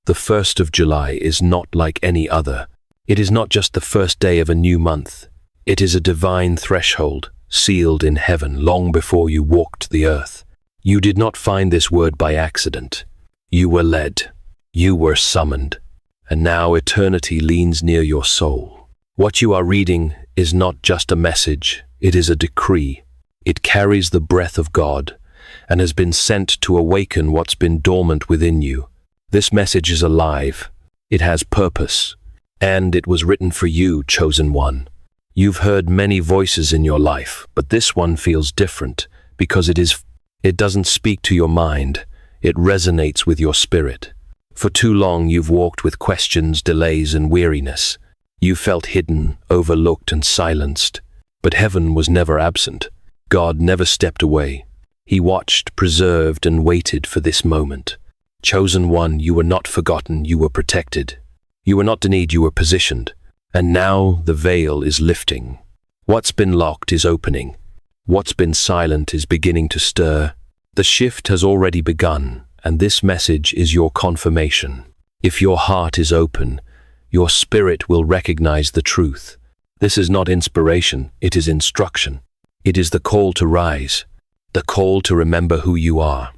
The 1st of July is not like any other. It is not just the first day of a new month. It is a divine threshold, sealed in heaven long before you walked the earth. You did not find this word by accident. You were led. You were summoned. And now eternity leans near your soul. What you are reading is not just a message, it is a decree. It carries the breath of God and has been sent to awaken what's been dormant within you. This message is alive. It has purpose. And it was written for you, chosen one. You've heard many voices in your life, but this one feels different because it doesn't speak to your mind. It resonates with your spirit. For too long you've walked with questions, delays, and weariness. You felt hidden, overlooked, and silenced. But heaven was never absent. God never stepped away. He watched, preserved, and waited for this moment. Chosen one, you were not forgotten, you were protected. You were not denied, you were positioned. And now the veil is lifting. What's been locked is opening. What's been silent is beginning to stir. The shift has already begun, and this message is your confirmation. If your heart is open, your spirit will recognize the truth. This is not inspiration, it is instruction. It is the call to rise, the call to remember who you are.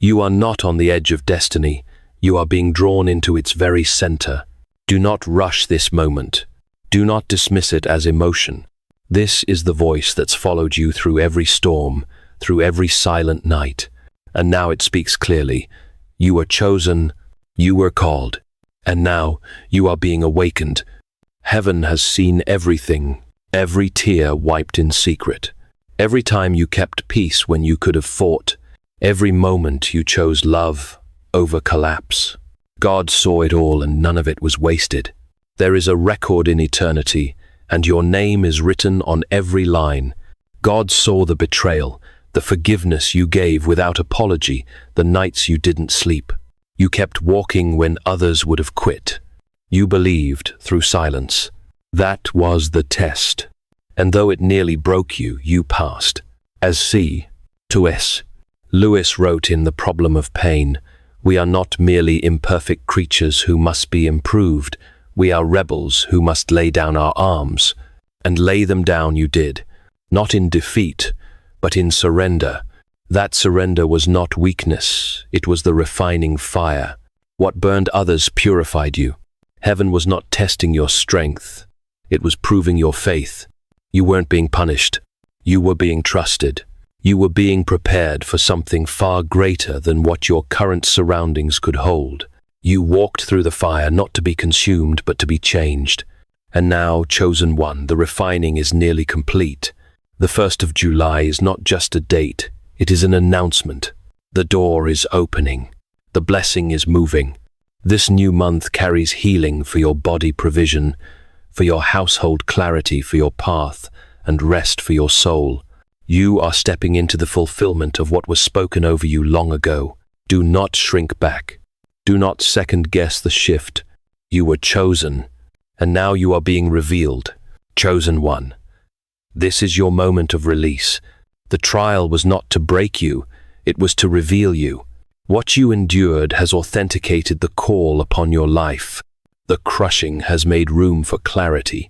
You are not on the edge of destiny, you are being drawn into its very center. Do not rush this moment. Do not dismiss it as emotion. This is the voice that's followed you through every storm, through every silent night. And now it speaks clearly. You were chosen, you were called, and now you are being awakened. Heaven has seen everything, every tear wiped in secret, every time you kept peace when you could have fought, every moment you chose love over collapse. God saw it all and none of it was wasted. There is a record in eternity, and your name is written on every line. God saw the betrayal, the forgiveness you gave without apology, the nights you didn't sleep. You kept walking when others would have quit. You believed through silence. That was the test. And though it nearly broke you, you passed. As C to S. Lewis wrote in The Problem of Pain, "We are not merely imperfect creatures who must be improved. We are rebels who must lay down our arms." And lay them down you did, not in defeat, but in surrender. That surrender was not weakness, it was the refining fire. What burned others purified you. Heaven was not testing your strength, it was proving your faith. You weren't being punished, you were being trusted. You were being prepared for something far greater than what your current surroundings could hold. You walked through the fire not to be consumed, but to be changed. And now, chosen one, the refining is nearly complete. The 1st of July is not just a date, it is an announcement. The door is opening. The blessing is moving. This new month carries healing for your body provision, for your household clarity, for your path, and rest for your soul. You are stepping into the fulfillment of what was spoken over you long ago. Do not shrink back. Do not second-guess the shift. You were chosen, and now you are being revealed. Chosen one. This is your moment of release. The trial was not to break you, it was to reveal you. What you endured has authenticated the call upon your life. The crushing has made room for clarity.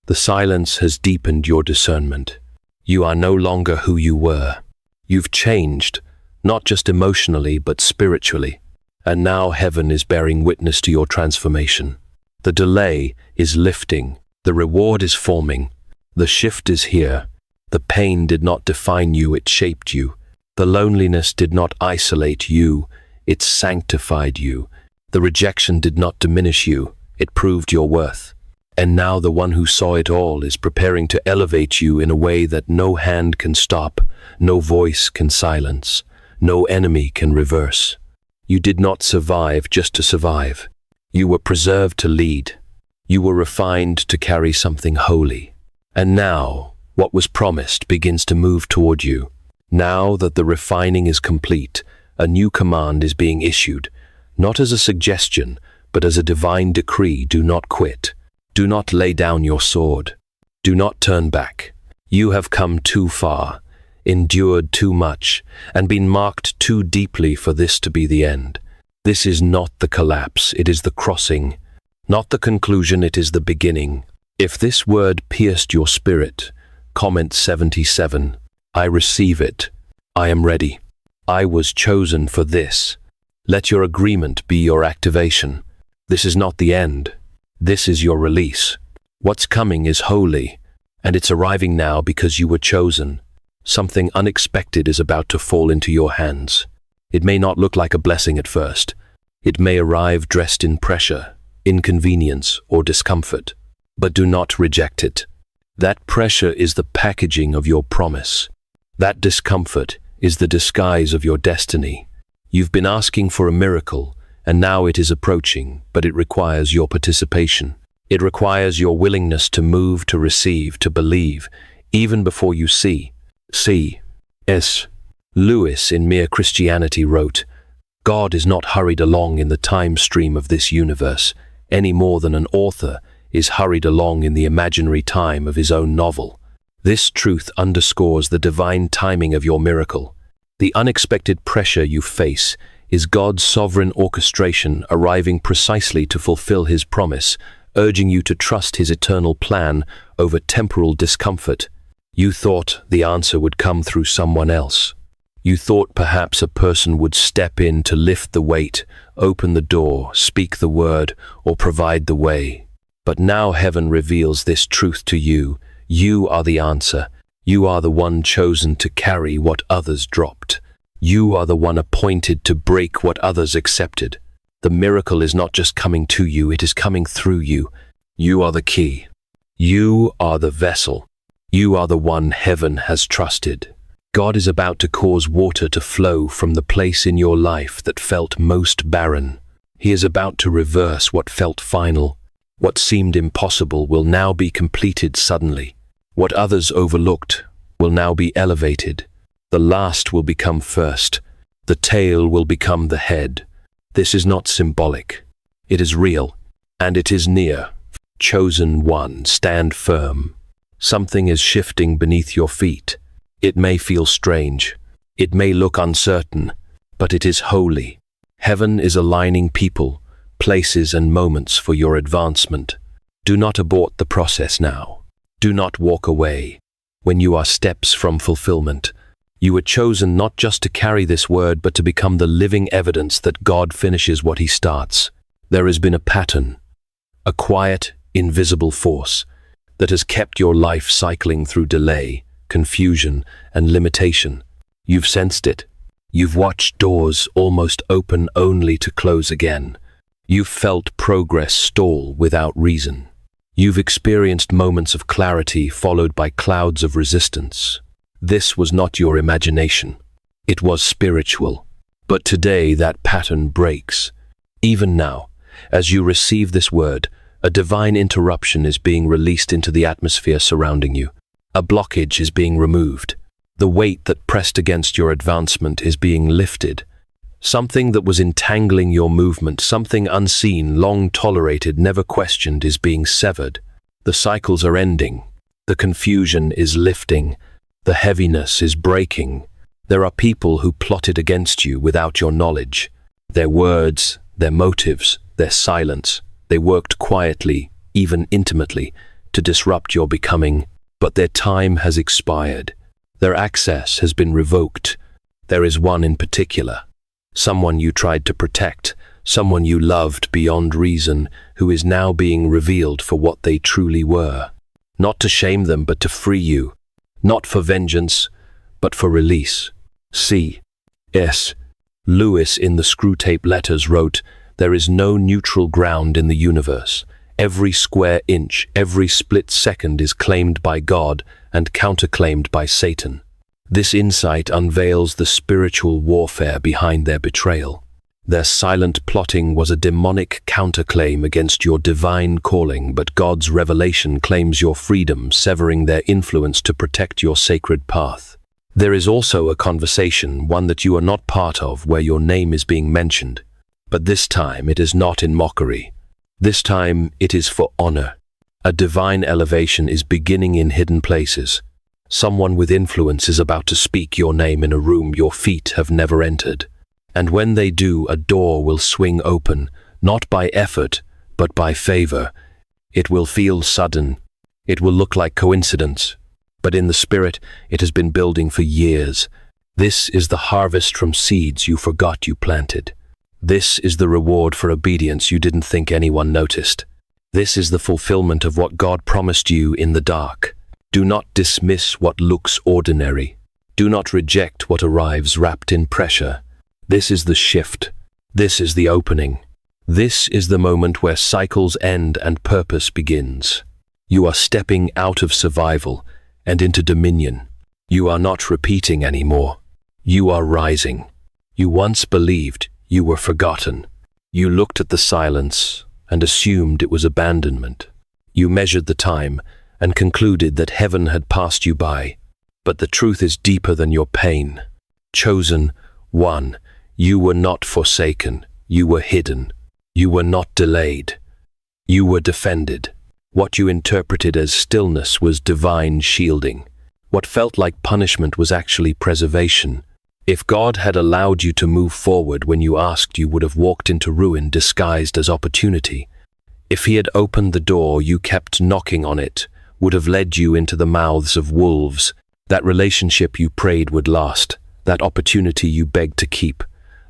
The silence has deepened your discernment. You are no longer who you were. You've changed, not just emotionally, but spiritually. And now heaven is bearing witness to your transformation. The delay is lifting. The reward is forming. The shift is here. The pain did not define you, it shaped you. The loneliness did not isolate you, it sanctified you. The rejection did not diminish you, it proved your worth. And now the one who saw it all is preparing to elevate you in a way that no hand can stop, no voice can silence, no enemy can reverse. You did not survive just to survive. You were preserved to lead. You were refined to carry something holy. And now, what was promised begins to move toward you. Now that the refining is complete, a new command is being issued, not as a suggestion, but as a divine decree. Do not quit. Do not lay down your sword. Do not turn back. You have come too far, endured too much, and been marked too deeply for this to be the end. This is not the collapse, it is the crossing. Not the conclusion, it is the beginning. If this word pierced your spirit, comment 77. I receive it. I am ready. I was chosen for this. Let your agreement be your activation. This is not the end. This is your release. What's coming is holy, and it's arriving now because you were chosen. Something unexpected is about to fall into your hands. It may not look like a blessing at first. It may arrive dressed in pressure, inconvenience, or discomfort. But do not reject it. That pressure is the packaging of your promise. That discomfort is the disguise of your destiny. You've been asking for a miracle, and now it is approaching, but it requires your participation. It requires your willingness to move, to receive, to believe, even before you see. C.S. Lewis in Mere Christianity wrote, God is not hurried along in the time stream of this universe, any more than an author is hurried along in the imaginary time of his own novel. This truth underscores the divine timing of your miracle. The unexpected pressure you face is God's sovereign orchestration arriving precisely to fulfill his promise, urging you to trust his eternal plan over temporal discomfort. You thought the answer would come through someone else. You thought perhaps a person would step in to lift the weight, open the door, speak the word, or provide the way. But now heaven reveals this truth to you. You are the answer. You are the one chosen to carry what others dropped. You are the one appointed to break what others accepted. The miracle is not just coming to you, it is coming through you. You are the key. You are the vessel. You are the one heaven has trusted. God is about to cause water to flow from the place in your life that felt most barren. He is about to reverse what felt final. What seemed impossible will now be completed suddenly. What others overlooked will now be elevated. The last will become first. The tail will become the head. This is not symbolic. It is real, and it is near. Chosen one, stand firm. Something is shifting beneath your feet. It may feel strange. It may look uncertain, but it is holy. Heaven is aligning people, places, and moments for your advancement. Do not abort the process now. Do not walk away. When you are steps from fulfillment, you were chosen not just to carry this word, but to become the living evidence that God finishes what he starts. There has been a pattern, a quiet, invisible force that has kept your life cycling through delay, confusion, and limitation. You've sensed it. You've watched doors almost open only to close again. You've felt progress stall without reason. You've experienced moments of clarity followed by clouds of resistance. This was not your imagination. It was spiritual. But today that pattern breaks. Even now, as you receive this word, a divine interruption is being released into the atmosphere surrounding you. A blockage is being removed. The weight that pressed against your advancement is being lifted. Something that was entangling your movement, something unseen, long tolerated, never questioned, is being severed. The cycles are ending. The confusion is lifting. The heaviness is breaking. There are people who plotted against you without your knowledge. Their words, their motives, their silence. They worked quietly, even intimately, to disrupt your becoming. But their time has expired. Their access has been revoked. There is one in particular. Someone you tried to protect, someone you loved beyond reason, who is now being revealed for what they truly were. Not to shame them, but to free you. Not for vengeance, but for release. C.S. Lewis in the Screwtape Letters wrote, "There is no neutral ground in the universe. Every square inch, every split second is claimed by God and counterclaimed by Satan." This insight unveils the spiritual warfare behind their betrayal. Their silent plotting was a demonic counterclaim against your divine calling, but God's revelation claims your freedom, severing their influence to protect your sacred path. There is also a conversation, one that you are not part of, where your name is being mentioned. But this time it is not in mockery. This time it is for honor. A divine elevation is beginning in hidden places. Someone with influence is about to speak your name in a room your feet have never entered. And when they do, a door will swing open, not by effort, but by favor. It will feel sudden. It will look like coincidence. But in the spirit, it has been building for years. This is the harvest from seeds you forgot you planted. This is the reward for obedience you didn't think anyone noticed. This is the fulfillment of what God promised you in the dark. Do not dismiss what looks ordinary. Do not reject what arrives wrapped in pressure. This is the shift. This is the opening. This is the moment where cycles end and purpose begins. You are stepping out of survival and into dominion. You are not repeating anymore. You are rising. You once believed you were forgotten. You looked at the silence and assumed it was abandonment. You measured the time and concluded that heaven had passed you by. But the truth is deeper than your pain. Chosen one, you were not forsaken. You were hidden. You were not delayed. You were defended. What you interpreted as stillness was divine shielding. What felt like punishment was actually preservation. If God had allowed you to move forward when you asked, you would have walked into ruin disguised as opportunity. If He had opened the door, you kept knocking on it, would have led you into the mouths of wolves. That relationship you prayed would last, that opportunity you begged to keep,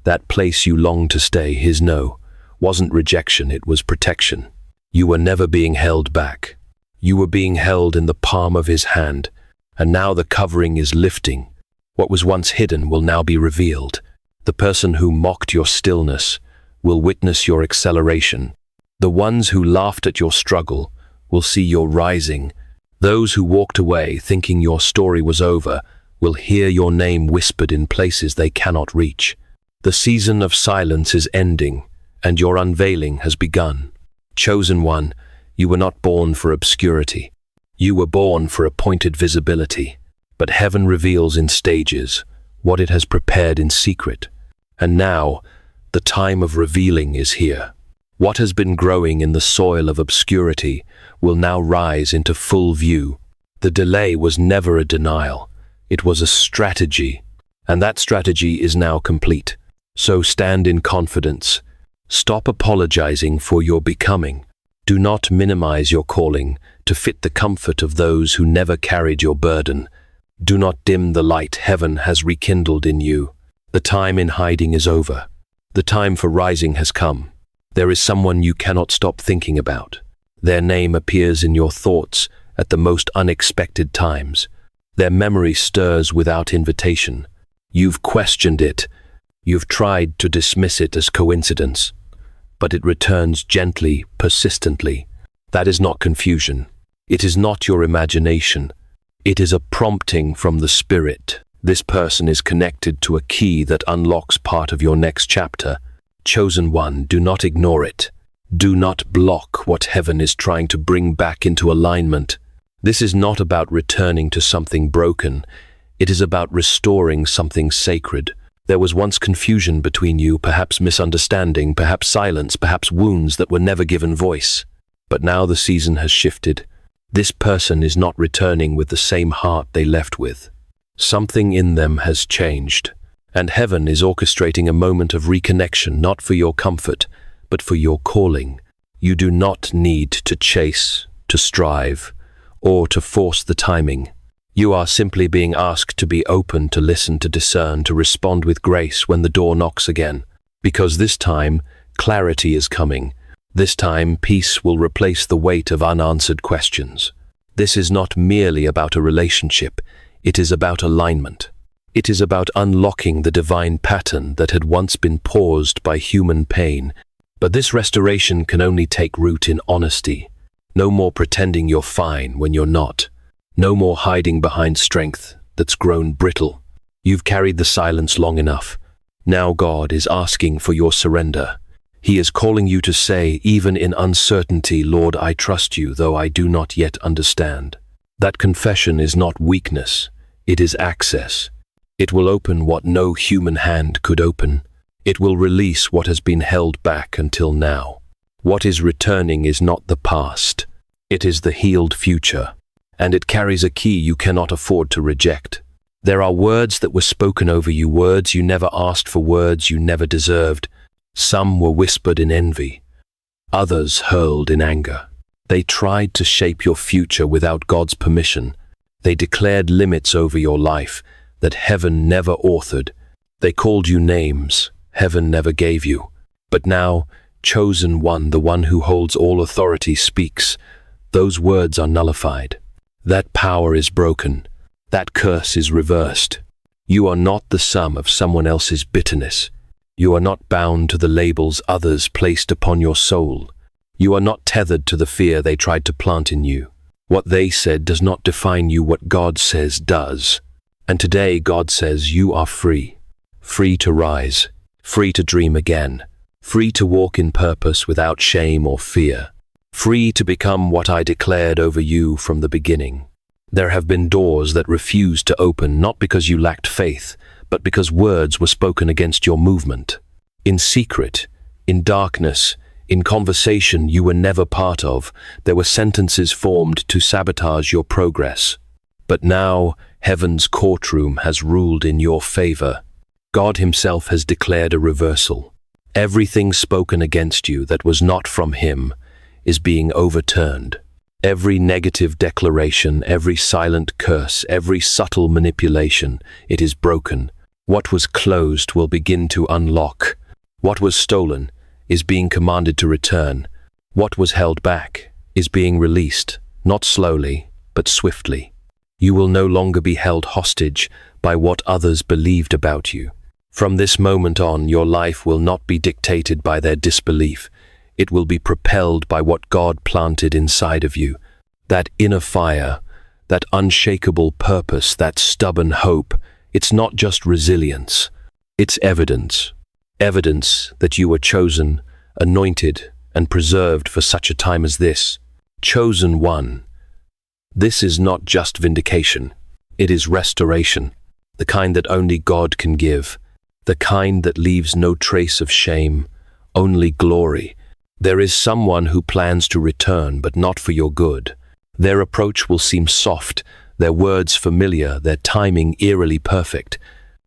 that place you longed to stay, His no wasn't rejection, it was protection. You were never being held back. You were being held in the palm of His hand, and now the covering is lifting. What was once hidden will now be revealed. The person who mocked your stillness will witness your acceleration. The ones who laughed at your struggle will see your rising. Those who walked away thinking your story was over will hear your name whispered in places they cannot reach. The season of silence is ending, and your unveiling has begun. Chosen one, you were not born for obscurity. You were born for appointed visibility. But heaven reveals in stages what it has prepared in secret. And now, the time of revealing is here. What has been growing in the soil of obscurity will now rise into full view. The delay was never a denial. It was a strategy. And that strategy is now complete. So stand in confidence. Stop apologizing for your becoming. Do not minimize your calling to fit the comfort of those who never carried your burden. Do not dim the light heaven has rekindled in you. The time in hiding is over. The time for rising has come. There is someone you cannot stop thinking about. Their name appears in your thoughts at the most unexpected times. Their memory stirs without invitation. You've questioned it. You've tried to dismiss it as coincidence. But it returns gently, persistently. That is not confusion. It is not your imagination. It is a prompting from the Spirit. This person is connected to a key that unlocks part of your next chapter. Chosen one, do not ignore it. Do not block what heaven is trying to bring back into alignment. This is not about returning to something broken. It is about restoring something sacred. There was once confusion between you, perhaps misunderstanding, perhaps silence, perhaps wounds that were never given voice. But now the season has shifted. This person is not returning with the same heart they left with. Something in them has changed, and heaven is orchestrating a moment of reconnection, not for your comfort, but for your calling. You do not need to chase, to strive, or to force the timing. You are simply being asked to be open, to listen, to discern, to respond with grace when the door knocks again. Because this time, clarity is coming. This time, peace will replace the weight of unanswered questions. This is not merely about a relationship. It is about alignment. It is about unlocking the divine pattern that had once been paused by human pain. But this restoration can only take root in honesty. No more pretending you're fine when you're not. No more hiding behind strength that's grown brittle. You've carried the silence long enough. Now God is asking for your surrender. He is calling you to say, even in uncertainty, Lord, I trust you, though I do not yet understand. That confession is not weakness. It is access. It will open what no human hand could open. It will release what has been held back until now. What is returning is not the past. It is the healed future. And it carries a key you cannot afford to reject. There are words that were spoken over you, words you never asked for, words you never deserved. Some were whispered in envy, others hurled in anger. They tried to shape your future without God's permission. They declared limits over your life that heaven never authored. They called you names heaven never gave you. But now, chosen one, the one who holds all authority, speaks. Those words are nullified. That power is broken. That curse is reversed. You are not the sum of someone else's bitterness. You are not bound to the labels others placed upon your soul. You are not tethered to the fear they tried to plant in you. What they said does not define you, what God says does. And today God says you are free. Free to rise, free to dream again, free to walk in purpose without shame or fear, free to become what I declared over you from the beginning. There have been doors that refused to open, not because you lacked faith, but because words were spoken against your movement. In secret, in darkness, in conversation you were never part of, there were sentences formed to sabotage your progress. But now, heaven's courtroom has ruled in your favor. God himself has declared a reversal. Everything spoken against you that was not from him is being overturned. Every negative declaration, every silent curse, every subtle manipulation, it is broken. What was closed will begin to unlock. What was stolen is being commanded to return. What was held back is being released, not slowly, but swiftly. You will no longer be held hostage by what others believed about you. From this moment on, your life will not be dictated by their disbelief. It will be propelled by what God planted inside of you. That inner fire, that unshakable purpose, that stubborn hope. It's not just resilience. It's evidence. Evidence that you were chosen, anointed, and preserved for such a time as this. Chosen one. This is not just vindication. It is restoration. The kind that only God can give. The kind that leaves no trace of shame, only glory. There is someone who plans to return, but not for your good. Their approach will seem soft, their words familiar, their timing eerily perfect,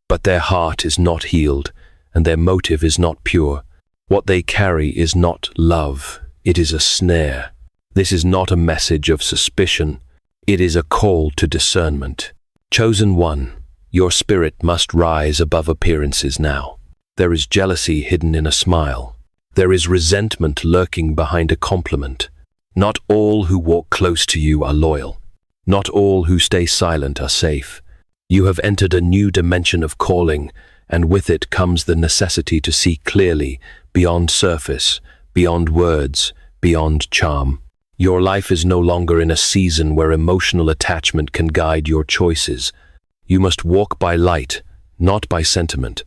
but their heart is not healed, and their motive is not pure. What they carry is not love, it is a snare. This is not a message of suspicion, it is a call to discernment. Chosen one, your spirit must rise above appearances now. There is jealousy hidden in a smile. There is resentment lurking behind a compliment. Not all who walk close to you are loyal. Not all who stay silent are safe. You have entered a new dimension of calling, and with it comes the necessity to see clearly, beyond surface, beyond words, beyond charm. Your life is no longer in a season where emotional attachment can guide your choices. You must walk by light, not by sentiment.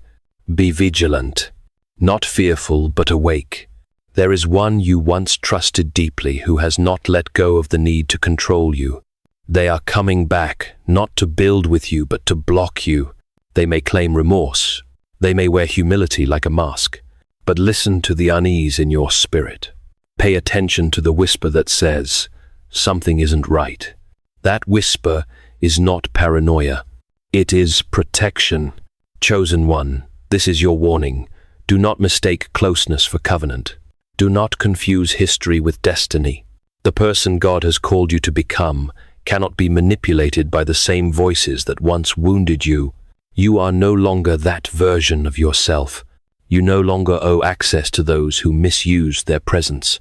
Be vigilant, not fearful but awake. There is one you once trusted deeply who has not let go of the need to control you. They are coming back, not to build with you but to block you. They may claim remorse. They may wear humility like a mask. But listen to the unease in your spirit. Pay attention to the whisper that says, something isn't right. That whisper is not paranoia. It is protection. Chosen one, this is your warning. Do not mistake closeness for covenant. Do not confuse history with destiny. The person God has called you to become cannot be manipulated by the same voices that once wounded you. You are no longer that version of yourself. You no longer owe access to those who misused their presence.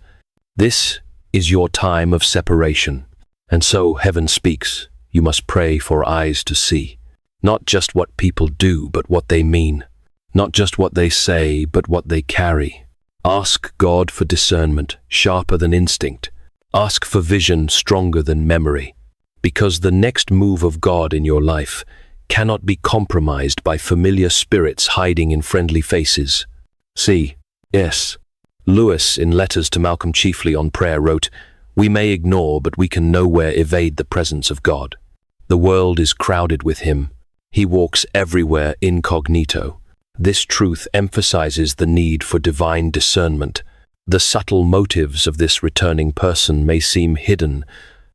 This is your time of separation. And so heaven speaks. You must pray for eyes to see. Not just what people do, but what they mean. Not just what they say, but what they carry. Ask God for discernment, sharper than instinct. Ask for vision stronger than memory. Because the next move of God in your life cannot be compromised by familiar spirits hiding in friendly faces. C.S. Lewis, in Letters to Malcolm Chiefly on Prayer, wrote, "We may ignore, but we can nowhere evade the presence of God. The world is crowded with him. He walks everywhere incognito." This truth emphasizes the need for divine discernment. The subtle motives of this returning person may seem hidden,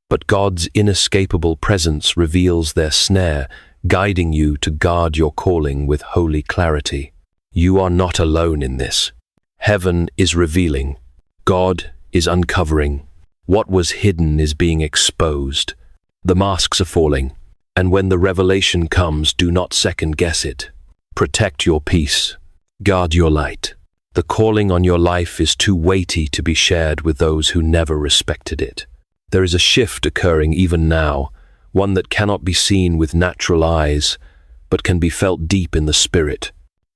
but God's inescapable presence reveals their snare, guiding you to guard your calling with holy clarity. You are not alone in this. Heaven is revealing. God is uncovering. What was hidden is being exposed. The masks are falling, and when the revelation comes, do not second-guess it. Protect your peace. Guard your light. The calling on your life is too weighty to be shared with those who never respected it. There is a shift occurring even now, one that cannot be seen with natural eyes, but can be felt deep in the spirit.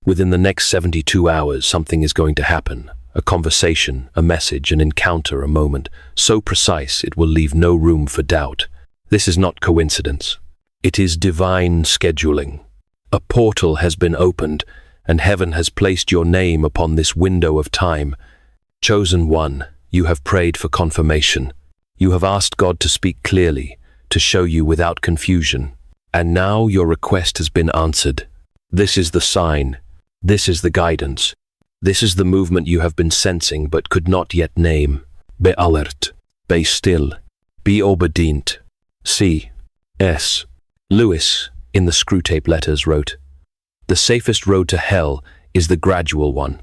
Within the next 72 hours, something is going to happen. A conversation, a message, an encounter, a moment, so precise it will leave no room for doubt. This is not coincidence. It is divine scheduling. A portal has been opened, and heaven has placed your name upon this window of time. Chosen one, you have prayed for confirmation. You have asked God to speak clearly, to show you without confusion. And now your request has been answered. This is the sign. This is the guidance. This is the movement you have been sensing but could not yet name. Be alert. Be still. Be obedient. C.S. Lewis, in the Screwtape Letters, wrote, "The safest road to hell is the gradual one.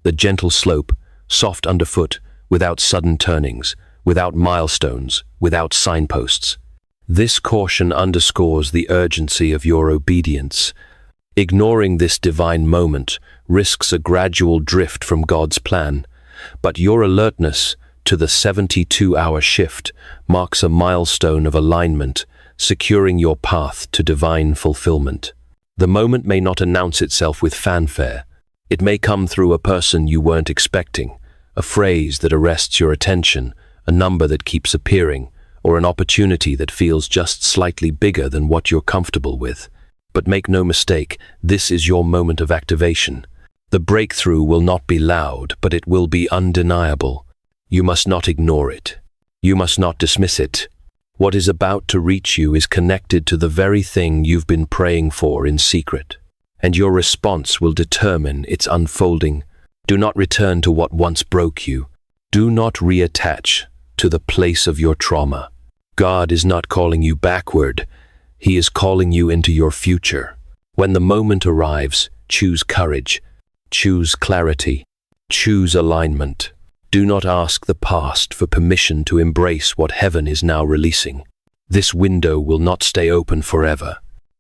The gentle slope, soft underfoot, without sudden turnings, without milestones, without signposts." This caution underscores the urgency of your obedience. Ignoring this divine moment risks a gradual drift from God's plan, but your alertness to the 72-hour shift marks a milestone of alignment, securing your path to divine fulfillment. The moment may not announce itself with fanfare. It may come through a person you weren't expecting, a phrase that arrests your attention, a number that keeps appearing, or an opportunity that feels just slightly bigger than what you're comfortable with. But make no mistake, this is your moment of activation. The breakthrough will not be loud, but it will be undeniable. You must not ignore it. You must not dismiss it. What is about to reach you is connected to the very thing you've been praying for in secret, and your response will determine its unfolding. Do not return to what once broke you. Do not reattach to the place of your trauma. God is not calling you backward. He is calling you into your future. When the moment arrives, choose courage, choose clarity, choose alignment. Do not ask the past for permission to embrace what heaven is now releasing. This window will not stay open forever.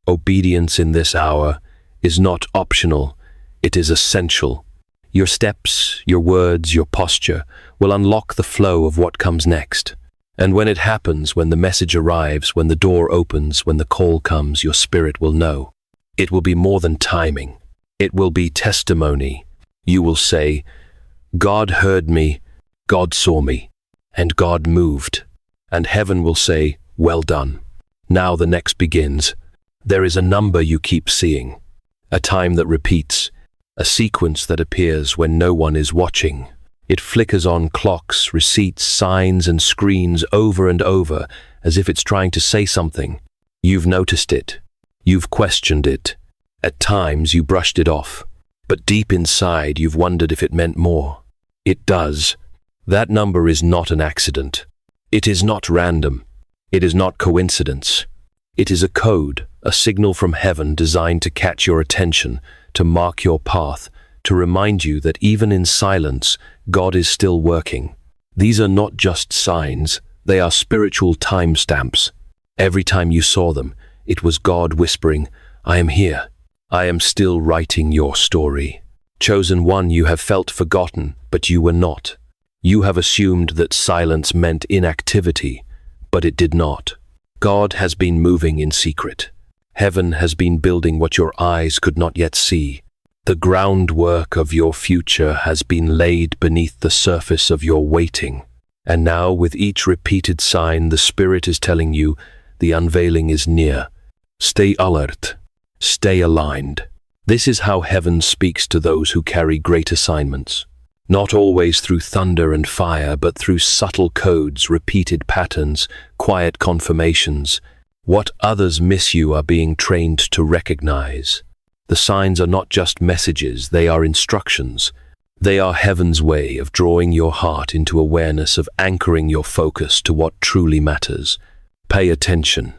Obedience in this hour is not optional, it is essential. Your steps, your words, your posture will unlock the flow of what comes next. And when it happens, when the message arrives, when the door opens, when the call comes, your spirit will know. It will be more than timing. It will be testimony. You will say, "God heard me, God saw me, and God moved." And heaven will say, "Well done." Now the next begins. There is a number you keep seeing, a time that repeats, a sequence that appears when no one is watching. It flickers on clocks, receipts, signs, and screens over and over, as if it's trying to say something. You've noticed it. You've questioned it. At times you brushed it off. But deep inside you've wondered if it meant more. It does. That number is not an accident. It is not random. It is not coincidence. It is a code, a signal from heaven designed to catch your attention, to mark your path, to remind you that even in silence, God is still working. These are not just signs, they are spiritual timestamps. Every time you saw them, it was God whispering, "I am here. I am still writing your story." Chosen one, you have felt forgotten, but you were not. You have assumed that silence meant inactivity, but it did not. God has been moving in secret. Heaven has been building what your eyes could not yet see. The groundwork of your future has been laid beneath the surface of your waiting. And now, with each repeated sign, the Spirit is telling you the unveiling is near. Stay alert. Stay aligned. This is how heaven speaks to those who carry great assignments. Not always through thunder and fire, but through subtle codes, repeated patterns, quiet confirmations. What others miss you are being trained to recognize. The signs are not just messages, they are instructions. They are heaven's way of drawing your heart into awareness, of anchoring your focus to what truly matters. Pay attention.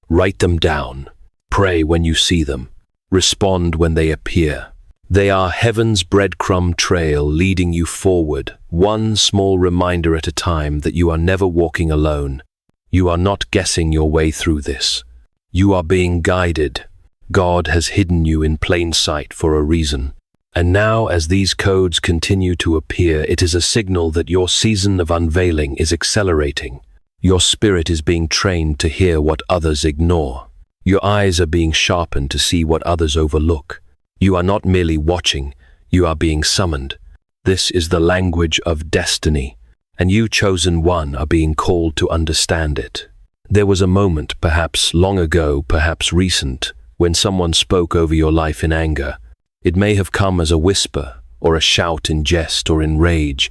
Write them down. Pray when you see them. Respond when they appear. They are heaven's breadcrumb trail leading you forward, one small reminder at a time that you are never walking alone. You are not guessing your way through this. You are being guided. God has hidden you in plain sight for a reason. And now, as these codes continue to appear, it is a signal that your season of unveiling is accelerating. Your spirit is being trained to hear what others ignore. Your eyes are being sharpened to see what others overlook. You are not merely watching, you are being summoned. This is the language of destiny, and you, chosen one, are being called to understand it. There was a moment, perhaps long ago, perhaps recent, when someone spoke over your life in anger. It may have come as a whisper, or a shout in jest or in rage,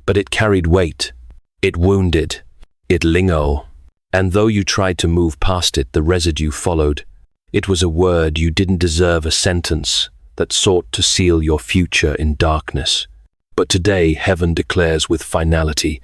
but it carried weight. It wounded. It lingered. And though you tried to move past it, the residue followed. It was a word you didn't deserve, a sentence that sought to seal your future in darkness. But today, heaven declares with finality,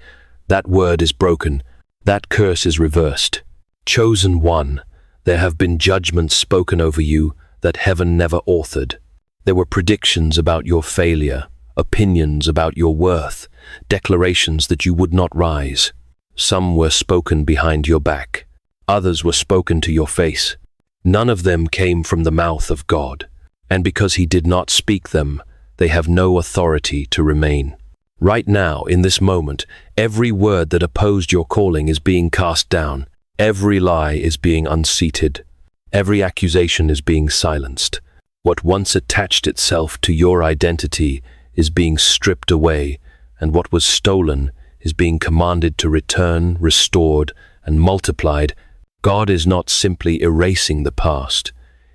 that word is broken, that curse is reversed. Chosen one, there have been judgments spoken over you that heaven never authored. There were predictions about your failure, opinions about your worth, declarations that you would not rise. Some were spoken behind your back. Others were spoken to your face. None of them came from the mouth of God. And because he did not speak them, they have no authority to remain. Right now, in this moment, every word that opposed your calling is being cast down. Every lie is being unseated. Every accusation is being silenced. What once attached itself to your identity is being stripped away, and what was stolen is being commanded to return, restored, and multiplied. God is not simply erasing the past.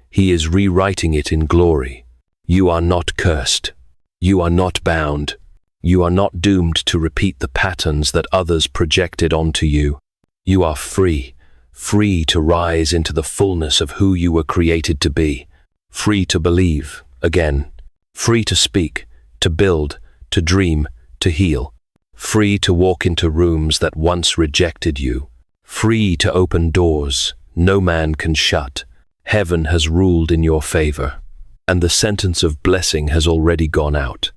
He is rewriting it in glory. You are not cursed. You are not bound. You are not doomed to repeat the patterns that others projected onto you. You are free, free to rise into the fullness of who you were created to be. Free to believe again, free to speak, to build, to dream, to heal, free to walk into rooms that once rejected you, free to open doors no man can shut. Heaven has ruled in your favor, and the sentence of blessing has already gone out.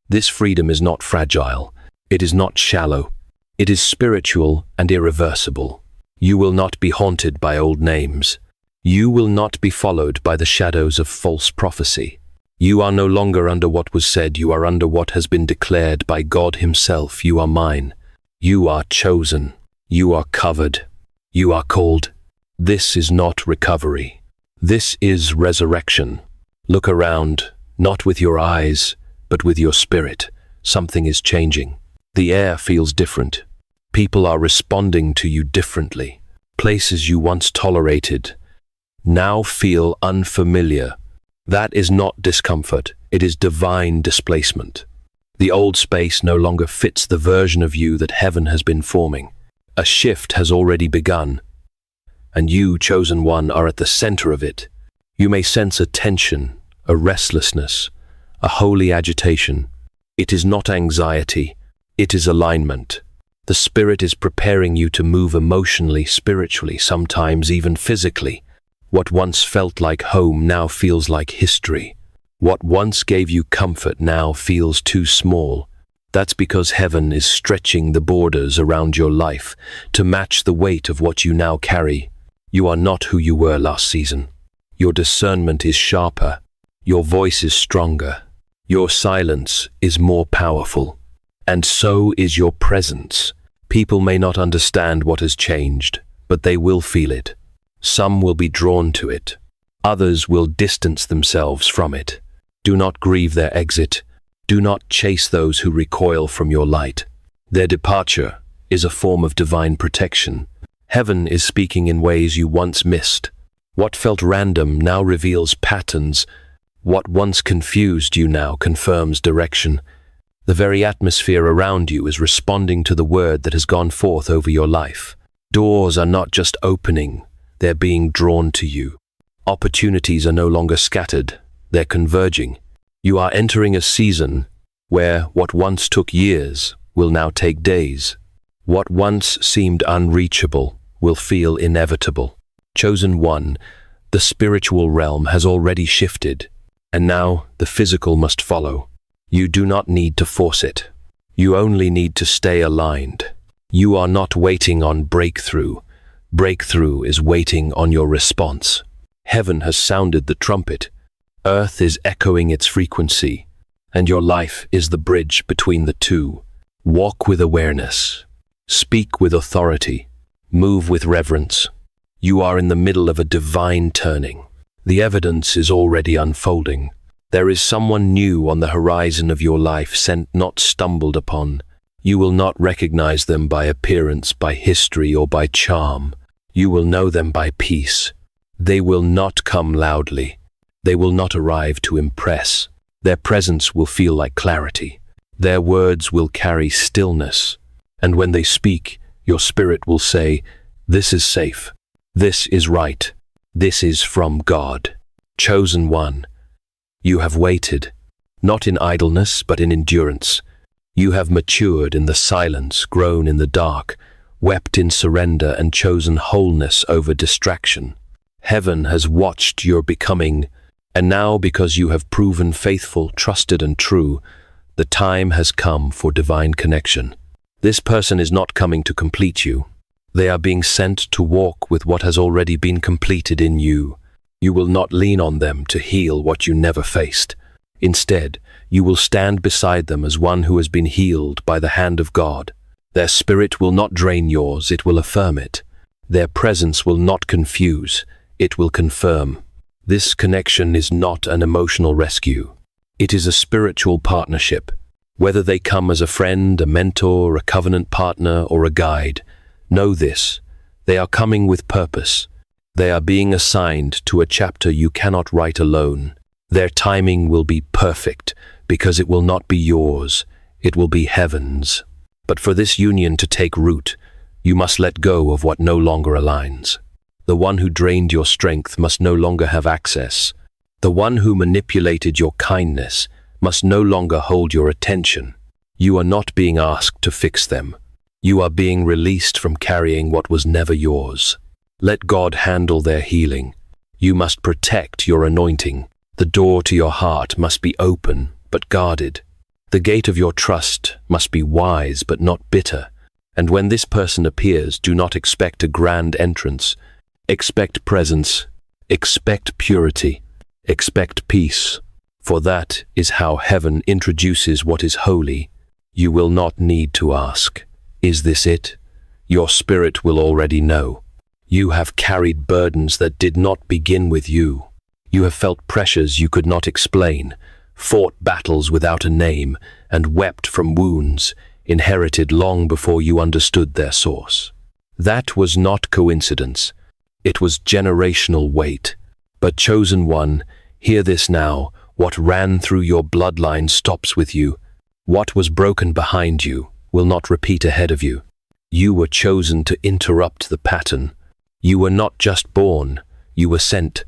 This freedom is not fragile, it is not shallow, it is spiritual and irreversible. You will not be haunted by old names. You will not be followed by the shadows of false prophecy. You are no longer under what was said, you are under what has been declared by God himself. You are mine. You are chosen. You are covered. You are called. This is not recovery. This is resurrection. Look around, not with your eyes, but with your spirit. Something is changing. The air feels different. People are responding to you differently. Places you once tolerated now feel unfamiliar. That is not discomfort, it is divine displacement. The old space no longer fits the version of you that heaven has been forming. A shift has already begun, and you, chosen one, are at the center of it. You may sense a tension, a restlessness, a holy agitation. It is not anxiety, it is alignment. The Spirit is preparing you to move emotionally, spiritually, sometimes even physically. What once felt like home now feels like history. What once gave you comfort now feels too small. That's because heaven is stretching the borders around your life to match the weight of what you now carry. You are not who you were last season. Your discernment is sharper. Your voice is stronger. Your silence is more powerful. And so is your presence. People may not understand what has changed, but they will feel it. Some will be drawn to it. Others will distance themselves from it. Do not grieve their exit. Do not chase those who recoil from your light. Their departure is a form of divine protection. Heaven is speaking in ways you once missed. What felt random now reveals patterns. What once confused you now confirms direction. The very atmosphere around you is responding to the word that has gone forth over your life. Doors are not just opening, they're being drawn to you. Opportunities are no longer scattered, they're converging. You are entering a season where what once took years will now take days. What once seemed unreachable will feel inevitable. Chosen one, The spiritual realm has already shifted, and now the physical must follow. You do not need to force it. You only need to stay aligned. You are not waiting on breakthrough. Breakthrough is waiting on your response. Heaven has sounded the trumpet. Earth is echoing its frequency, and your life is the bridge between the two. Walk with awareness. Speak with authority. Move with reverence. You are in the middle of a divine turning. The evidence is already unfolding. There is someone new on the horizon of your life, sent, not stumbled upon. You will not recognize them by appearance, by history, or by charm. You will know them by peace. They will not come loudly. They will not arrive to impress. Their presence will feel like clarity. Their words will carry stillness. And when they speak, your spirit will say, "This is safe. This is right. This is from God." Chosen one, you have waited, not in idleness, but in endurance. You have matured in the silence, grown in the dark, wept in surrender, and chosen wholeness over distraction. Heaven has watched your becoming, and now, because you have proven faithful, trusted, and true, the time has come for divine connection. This person is not coming to complete you. They are being sent to walk with what has already been completed in you. You will not lean on them to heal what you never faced. Instead, you will stand beside them as one who has been healed by the hand of God. Their spirit will not drain yours, it will affirm it. Their presence will not confuse, it will confirm. This connection is not an emotional rescue. It is a spiritual partnership. Whether they come as a friend, a mentor, a covenant partner, or a guide, know this: they are coming with purpose. They are being assigned to a chapter you cannot write alone. Their timing will be perfect, because it will not be yours, it will be heaven's. But for this union to take root, you must let go of what no longer aligns. The one who drained your strength must no longer have access. The one who manipulated your kindness must no longer hold your attention. You are not being asked to fix them. You are being released from carrying what was never yours. Let God handle their healing. You must protect your anointing. The door to your heart must be open, but guarded. The gate of your trust must be wise, but not bitter. And when this person appears, do not expect a grand entrance. Expect presence. Expect purity. Expect peace. For that is how heaven introduces what is holy. You will not need to ask, "Is this it?" Your spirit will already know. You have carried burdens that did not begin with you. You have felt pressures you could not explain, fought battles without a name, and wept from wounds inherited long before you understood their source. That was not coincidence. It was generational weight. But chosen one, hear this now: what ran through your bloodline stops with you. What was broken behind you will not repeat ahead of you. You were chosen to interrupt the pattern. You were not just born, you were sent.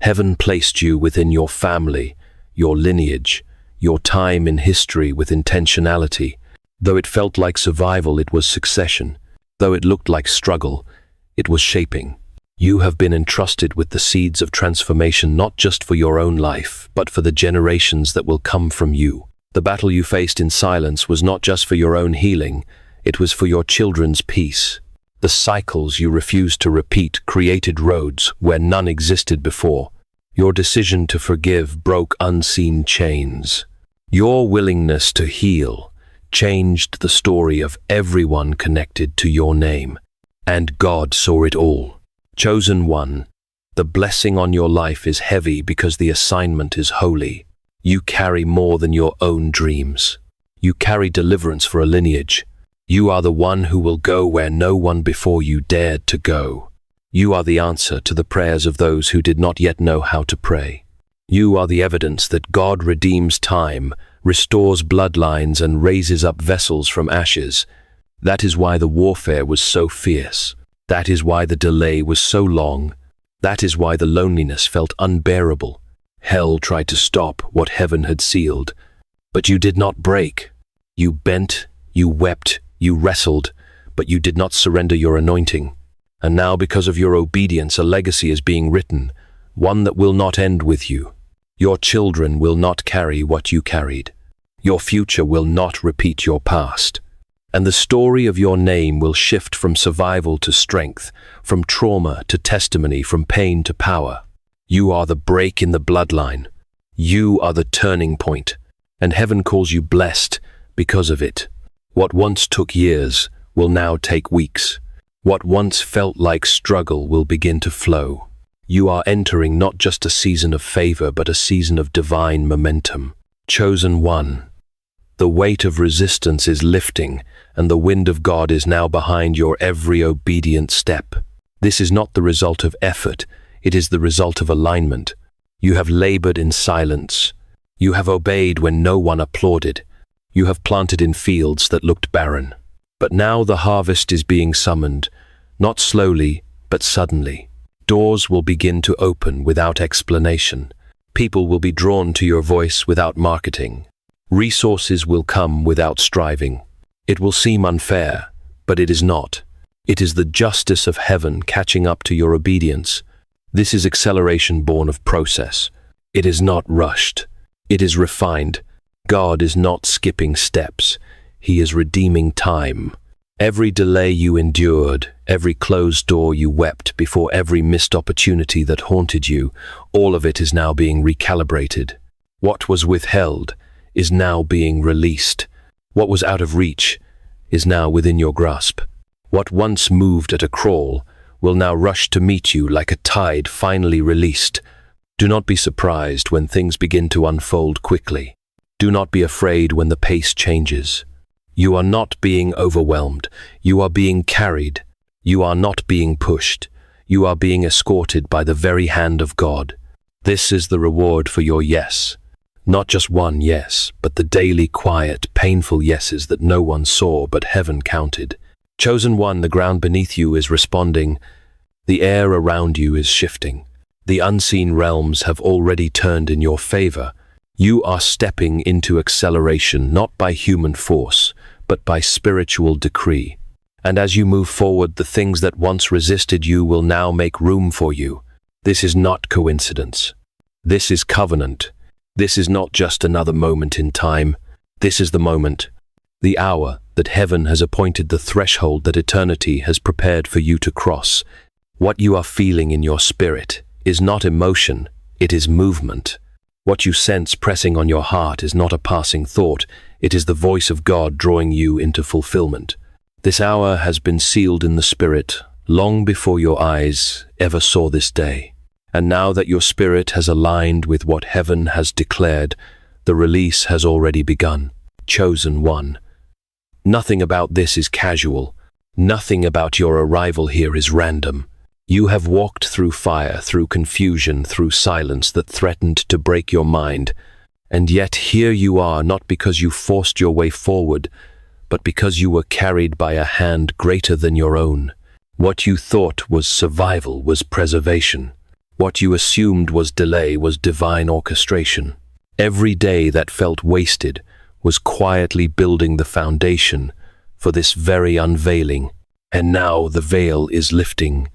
Heaven placed you within your family, your lineage, your time in history with intentionality. Though it felt like survival, it was succession. Though it looked like struggle, it was shaping. You have been entrusted with the seeds of transformation, not just for your own life, but for the generations that will come from you. The battle you faced in silence was not just for your own healing, it was for your children's peace. The cycles you refused to repeat created roads where none existed before. Your decision to forgive broke unseen chains. Your willingness to heal changed the story of everyone connected to your name. And God saw it all. Chosen one, the blessing on your life is heavy because the assignment is holy. You carry more than your own dreams. You carry deliverance for a lineage. You are the one who will go where no one before you dared to go. You are the answer to the prayers of those who did not yet know how to pray. You are the evidence that God redeems time, restores bloodlines, and raises up vessels from ashes. That is why the warfare was so fierce. That is why the delay was so long. That is why the loneliness felt unbearable. Hell tried to stop what heaven had sealed. But you did not break. You bent, you wept, you wrestled, but you did not surrender your anointing. And now, because of your obedience, a legacy is being written. one that will not end with you. Your children will not carry what you carried. Your future will not repeat your past. And the story of your name will shift from survival to strength, from trauma to testimony, from pain to power. You are the break in the bloodline. You are the turning point, and heaven calls you blessed because of it. What once took years will now take weeks. What once felt like struggle will begin to flow. You are entering not just a season of favor, but a season of divine momentum. Chosen one. The weight of resistance is lifting, and the wind of God is now behind your every obedient step. This is not the result of effort, it is the result of alignment. You have labored in silence. You have obeyed when no one applauded. You have planted in fields that looked barren. But now the harvest is being summoned, not slowly, but suddenly. Doors will begin to open without explanation. People will be drawn to your voice without marketing. Resources will come without striving. It will seem unfair, but it is not. It is the justice of heaven catching up to your obedience. This is acceleration born of process. It is not rushed. It is refined. God is not skipping steps. He is redeeming time. Every delay you endured, every closed door you wept before, every missed opportunity that haunted you, all of it is now being recalibrated. What was withheld is now being released. What was out of reach is now within your grasp. What once moved at a crawl will now rush to meet you like a tide finally released. Do not be surprised when things begin to unfold quickly. Do not be afraid when the pace changes. You are not being overwhelmed. You are being carried. You are not being pushed. You are being escorted by the very hand of God. This is the reward for your yes. Not just one yes, but the daily, quiet, painful yeses that no one saw but heaven counted. Chosen one, the ground beneath you is responding. The air around you is shifting. The unseen realms have already turned in your favor. You are stepping into acceleration, not by human force, but by spiritual decree. And as you move forward, the things that once resisted you will now make room for you. This is not coincidence. This is covenant. This is not just another moment in time. This is the moment, the hour that heaven has appointed, the threshold that eternity has prepared for you to cross. What you are feeling in your spirit is not emotion, it is movement. What you sense pressing on your heart is not a passing thought, it is the voice of God drawing you into fulfillment. This hour has been sealed in the spirit long before your eyes ever saw this day. And now that your spirit has aligned with what heaven has declared, the release has already begun. Chosen one. Nothing about this is casual. Nothing about your arrival here is random. You have walked through fire, through confusion, through silence that threatened to break your mind. And yet here you are, not because you forced your way forward, but because you were carried by a hand greater than your own. What you thought was survival was preservation. What you assumed was delay was divine orchestration. Every day that felt wasted was quietly building the foundation for this very unveiling. And now the veil is lifting.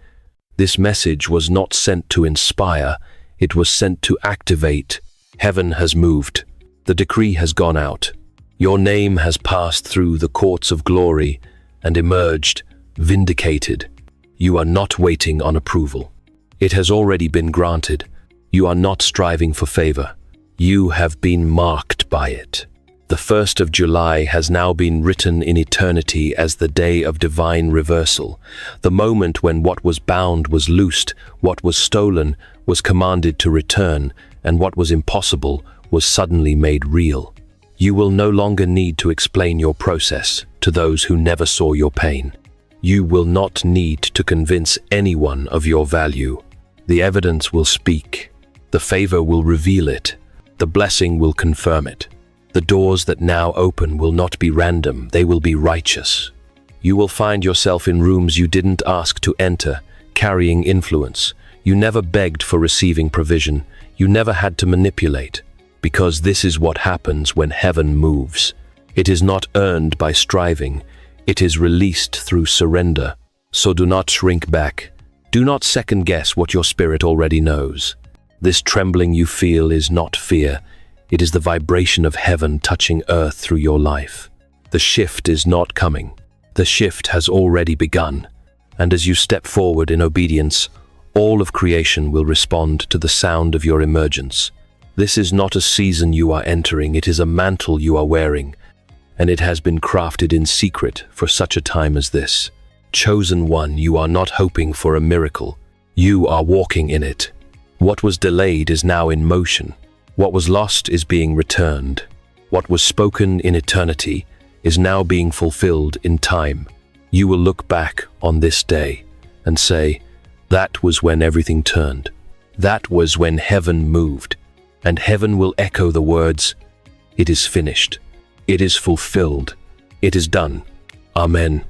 This message was not sent to inspire, it was sent to activate. Heaven has moved. The decree has gone out. Your name has passed through the courts of glory and emerged vindicated. You are not waiting on approval. It has already been granted. You are not striving for favor. You have been marked by it. The 1st of July has now been written in eternity as the day of divine reversal, the moment when what was bound was loosed, what was stolen was commanded to return, and what was impossible was suddenly made real. You will no longer need to explain your process to those who never saw your pain. You will not need to convince anyone of your value. The evidence will speak. The favor will reveal it. The blessing will confirm it. The doors that now open will not be random, they will be righteous. You will find yourself in rooms you didn't ask to enter, carrying influence. You never begged for receiving provision. You never had to manipulate. Because this is what happens when heaven moves. It is not earned by striving. It is released through surrender. So do not shrink back. Do not second guess what your spirit already knows. This trembling you feel is not fear. It is the vibration of heaven touching earth through your life. The shift is not coming. The shift has already begun. And as you step forward in obedience, all of creation will respond to the sound of your emergence. This is not a season you are entering, it is a mantle you are wearing, and it has been crafted in secret for such a time as this. Chosen one, you are not hoping for a miracle. You are walking in it. What was delayed is now in motion. What was lost is being returned. What was spoken in eternity is now being fulfilled in time. You will look back on this day and say, that was when everything turned. That was when heaven moved. And heaven will echo the words, it is finished. It is fulfilled. It is done. Amen.